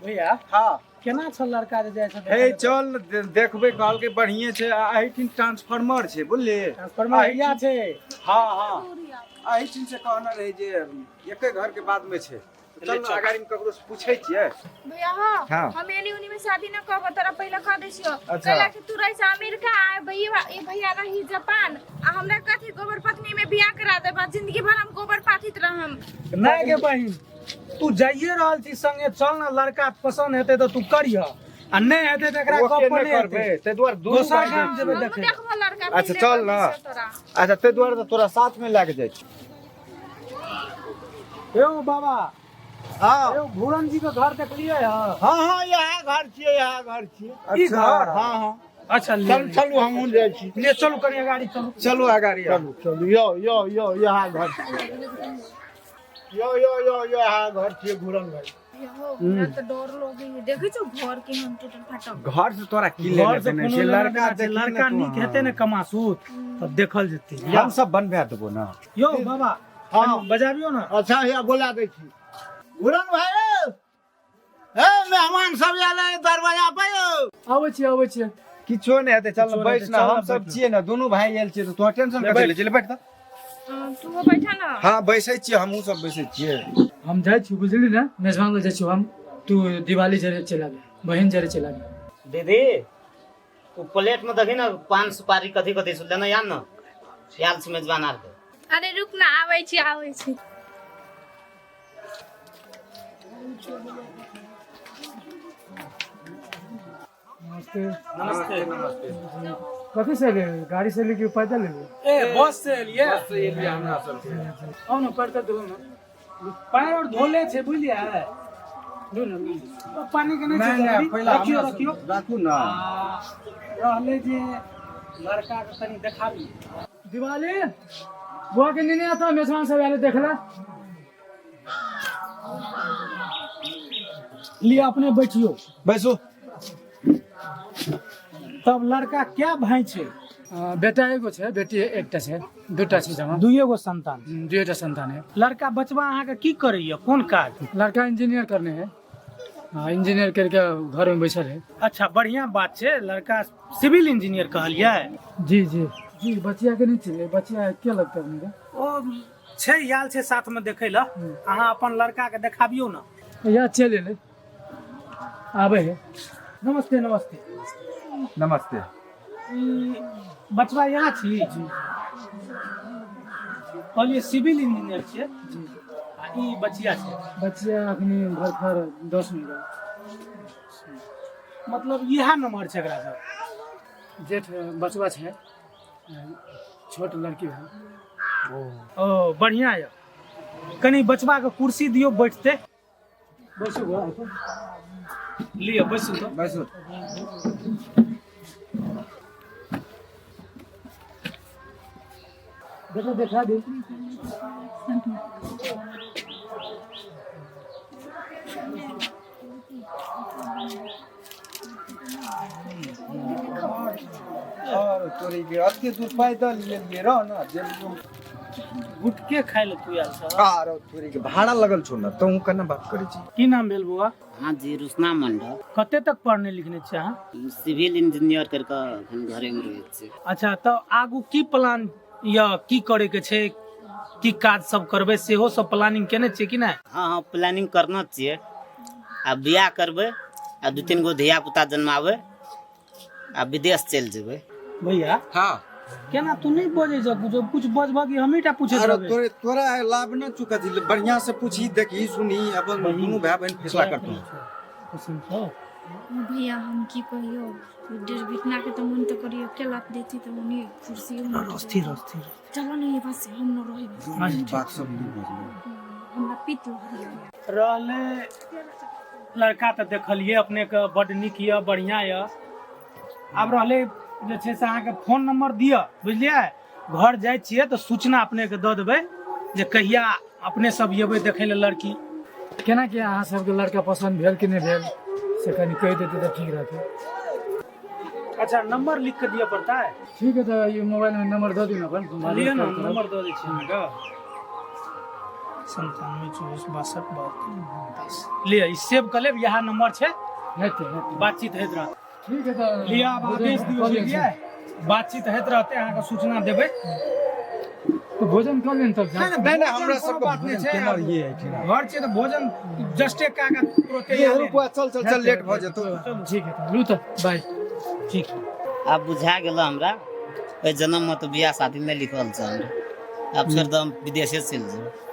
भैया हाँ केना छ लड़का जे जाय छ हे चल देखबे कहल के बढ़िए छै आइठिन ट्रांसफार्मर छै बुझली ट्रांसफार्मर एरिया छै। हाँ हाँ आइठिन से कहना रहे जे एके घर के बाद में छै। चल ना अगाड़ी में ककरो से पूछै छियै भैया हाँ हाँ। हम एनी उनी में शादी न करब तोरा पहले कह दै छियो अच्छा। कैला कि तू रही से अमेरिका आ भैया ए भैया रही जापान आ हमरा कथि गोबर पत्नी में बियाह करा देबा जिंदगी भर हम गोबर पाथित रहम। नहीं गे बहिन तू जाइए रहल छी संगे चल ना लड़का पसंद हेतै तो तू करिह आ नहीं हेतै त एकरा ओके कप नहीं करबे हेतै ते द्वार दोसर गाम जेबै हम देखे। देखबो लड़का अच्छा पहिले चल कह ना दै छियो तोरा। अच्छा ते द्वार तो तोरा साथ में लाग जाय छै। यो बाबा हाँ यो भूरन जी के घर देखलिए ह। हाँ हाँ यहाँ घर छियै यहाँ घर छियै। ई घर? हाँ हाँ अच्छा चल चलू हमहूँ जाइ छी। ले चलू कनी गाड़ी चलू। चलू अगाड़ी चलू चलू यो यहाँ घर यो यहाँ घर छियै घुरन भाई। हमरा त डर लगे है देखै छौ घर के हम टूटल फाटल। घर से तोरा की घर लेने से देने कोनो छै लड़का लड़का लड़का नीक हेतै ने कमासूत तब देखल जेतै। हम सब बनवा देबो ना। यो बाबा हाँ। कनी बजाबियो ना। अच्छा या बोला दै छी घुरन भाई ए मेहमान सब आले दरवाजा पे आबै छी किछो नहीं हेतै चल किछो बैठ नहीं ना हेतै, चल हम ना, सब बैठ छियै ना दोनों भाई आयल छियै तो तोरा टेंशन ले कथि बैठ। ले चल बैठ त। तू बैठा ना। हां बैसै छियै हमहू सब बैसै छियै। हम जाइ छी बुझली ना मेजबान लग जाइ छी हम तू दिवाली जरे चला गए बहन जरे चला गए। दीदी वो प्लेट में देखी ना पान सुपारी कथी कथी से लेना याद ना याद से मेजबान आर के। अरे रुक ना आबै छी। नमस्ते। नमस्ते। कथी से ले गाड़ी से लेके पैदल ले ए बस से लिए बस ये भी हमरा सब के आओ ना पैर धो ना पैर और धोले छे बुझलिए धो ना पानी के नहीं नहीं पहला रखियो राखू ना रहले जे लड़का के तनी देखाबी दिवाली बुआ के नहीं आता मेजबान सब वाले देखला लिए अपने बैठियो बैसो। तब लड़का क्या भाई छे बेटा एगो छै बेटी एकटा छै दूटा छै जमा दुइये गो संतान दुएटा संतान है। लड़का बचवा अहाँ के की करैया कोन काज। लड़का इंजीनियर करने है इंजीनियर करके घर में बैठल है। अच्छा बढ़िया बात छे लड़का सिविल इंजीनियर कहलिए। जी जी जी बचिया के नहीं चाहिए बचिया क्या लगता है मुझे ओ छे याल छे साथ में देखे ला अहाँ अपन लड़का के देखाबियो ना। या चले ले आवे है। नमस्ते नमस्ते नमस्ते। ई बचवा यहाँ छी कहलिए सिविल इंजीनियर छे आ ई बचिया छे बचिया अखनी घर पर 10 मिनट मतलब इहा नंबर छे एकरा सब जेठ बचवा छै छोट लड़की है। ओ बढ़िया है कनी बचवा के कुर्सी दियो बैठते बैसो लियो बैसू तो बैसो। देखा दे और तोरी के अत्ते दूर पैदल ले रह ना जल्दी गुटके खाइ ले तू यार सब आरो तोरी के भाड़ा लगल छौ ना तू कना बात करै छी। की नाम भेल बुआ हाँ जी रुसना मंडल कते तक पढ़ने लिखने छे अहाँ। सिविल इंजीनियर करके हम घरे में रहे छी। अच्छा तो आगू की प्लान या की करे के छे की काज सब करबे सेहो सब प्लानिंग केने छे कि ना। हाँ हाँ प्लानिंग करना चाहिए आ बियाह करबे आ 2-3 गो धिया पुता जन्मावे आ विदेश चल जेबे। भैया हां केना तू नहीं बोले छ कुछ बजबगी हमीटा पूछे अरे रहबे। तोरा लाभ न चुका थी बढ़िया से पूछी देखी सुनी अपन दोनों भाई बहन फैसला करतू। पसंद छौ भैया हम की कहियो डेढ़ बिटना के तो मन तो करियो के लात देती तो उन्हीं कुर्सी में स्थिर चलो नहीं ये बस हम न रहे बात सब नहीं बुझलो हमरा पित लहरिया रहले लड़का तो देखलिए अपने के बड निक या बढ़िया या अब रहले जे छे से अहाँ के फोन नंबर दिया बुझलिए घर जाय छिए तो सूचना अपने के द देबे जे कहिया अपने सब येबे देखे ले लड़की केना कि अहाँ सबके लड़का पसंद भेल कि नहीं भेल से कनी कह देते तो ठीक रहते। अच्छा नंबर लिख के दिया पड़ता है। ठीक है तो ये मोबाइल में नंबर दो दिन अपन लियो ना नंबर दे दै छी अहाँके 97 24 62 72 ले ई सेव कर लेब, यहाँ नंबर छै, हेतै बातचीत होइत रहत। ठीक है तो लिया आब आदेश दियौ, बुझलियै, बातचीत होइत रहतै, अहाँके सूचना देबै। तो भोजन कर लेन तब नहीं नहीं हमरा कोनो सबके बात नहीं छै, ये है ठीक घर छै तऽ भोजन जस्टे कए कऽ तुरते ये आबि रुको चल चल चल लेट भ जेतौ। ठीक है तो लू तो बाय। ठीक। आब बुझा गेल हमरा, ओहि जन्म में तो बियाह शादी नहीं लिखल छै हमरा, आब छोड़ दम विदेशे चलि जाओ।